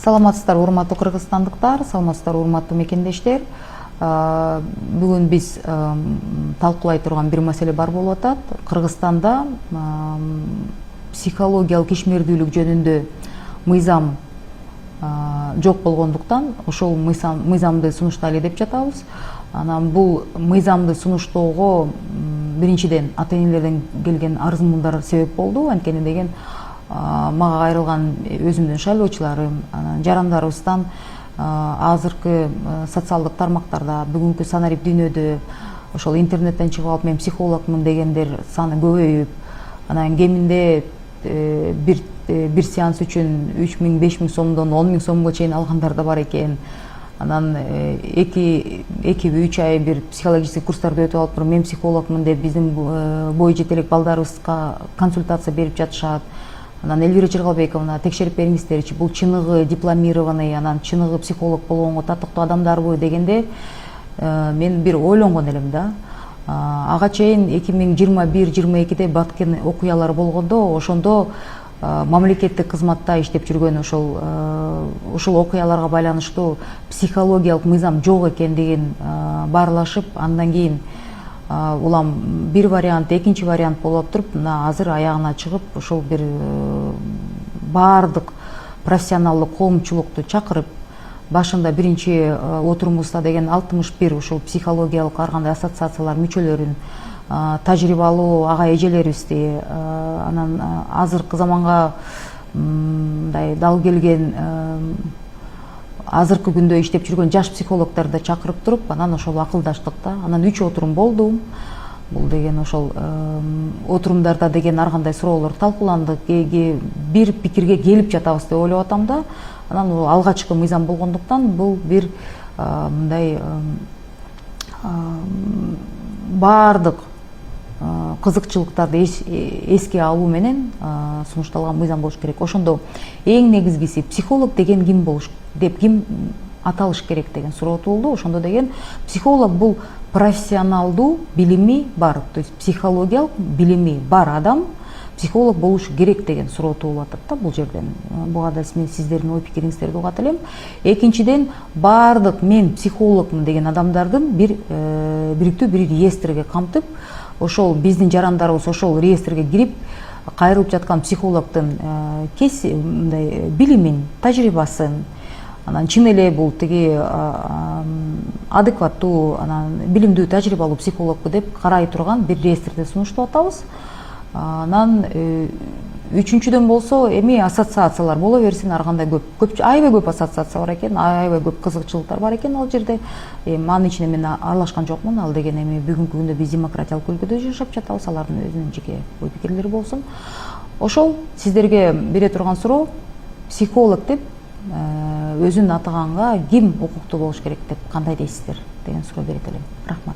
Саламатсыздар, урматтуу кыргызстандыктар, саламатсыздар, урматтуу мекендештер. Бүгүн биз талкуулай турган бир маселе бар болуп атат. Кыргызстанда психологиялык ишмердүүлүк жөнүндө мыйзам жок болгондуктан ошол мыйзамды сунуштайлы деп жатабыз. Анан бул мыйзамды сунуштоого биринчиден ата-энелерден келген арыз-мундар себеп болду. Анткени деген мага кайрылган өзүмдүн шайлоочуларым, анан жарандарыбыздан азыркы социалдык тармактарда, бүгүнкү санарип дүйнөдө ошол интернеттен чыгып алып мен психологмун дегендер саны көбөйүп, анан кеминде бир сеанс үчүн 3000, 5000 сомдон 10 000 сомго чейин алгандар да бар экен. Анан 2-3 ай бир психологический курстарды өтүп алып туруп мен психологмун деп биздин бой жетелек балдарыбызга консультация берип жатышат. Анан Элвира Жыргалбековна текшерип бериңиздерчи, бул чыныгы дипломированный, анан чыныгы психолог болгонго татыктуу адамдарбы дегенде мен бир ойлонгон элем да. Ага чейин 2021-22-де баткен окуялар болгондо, ошондо мамлекеттик кызматта иштеп жүргөн ошол окуяларга байланыштуу психологиялык мыйзам жок экендигин баарлашып, андан кийин улам бир вариант, экинчи вариант болуп туруп, мына азыр аягына чыгып, ошол бир баардык профессионалдык коомчулукту чакырып, башында биринчи отурумубузда деген 61 ушул психологиялык ар кандай ассоциациялар мүчөлөрүн, тажрыйбалуу ага эжелерибизди, анан азыркы заманга мындай дал келген азыркы күндө иштеп жүргөн жаш психологдорду чакырып туруп, анан ошол акылдаштык да. Анан 3 отурум болду. Бул деген ошол отурумдарда деген ар кандай суроолор талкууланды. Бир пикирге келип жатабыз деп ойлоп атам да. Анан бул алгачкы мыйзам болгондуктан бул бир мындай баардык кызыкчылыктарды эске алуу менен сунушталган мыйзам болуш керек. Ошондо эң негизгиси психолог деген ким болуш деп, ким аталыш керек деген суроо туулду. Ошондо деген психолог бул профессионалдуу билими бар, то есть психологиялык билими бар адам психолог болуш керек деген суроо туулуп атат да бул жерден. Буга да мен сиздердин ой пикириңиздерди угат элем. Экинчиден, баардык мен психологмун деген адамдардын бир бириктүү бир реестрге камтып, ошол биздин жарандарыбыз ошол реестрге кирип, кайрылып жаткан психологдун мындай билимин, тажрыйбасын, анан чын эле бул тиги адекваттуу, анан билимдүү, тажрыйбалуу психологбу деп карай турган бир реестрди сунуштап атабыз. Анан үчүнчүдөн болсо, эми ассоциациялар боло берсин, ар кандай көп, аябай көп ассоциация бар экен, аябай көп кызыкчылыктар бар экен ал жерде. Анын ичине мен аралашкан жокмун, ал деген эми бүгүнкү күндө биз демократиялык өлкөдө жашап жатабыз, алардын өзүнүн жеке ой пикирлери болсун. Ошол сиздерге бере турган суроо, психолог деп өзүн атаганга ким укуктуу болуш керек деп кандай дейсиздер деген суроо берет элем. Рахмат.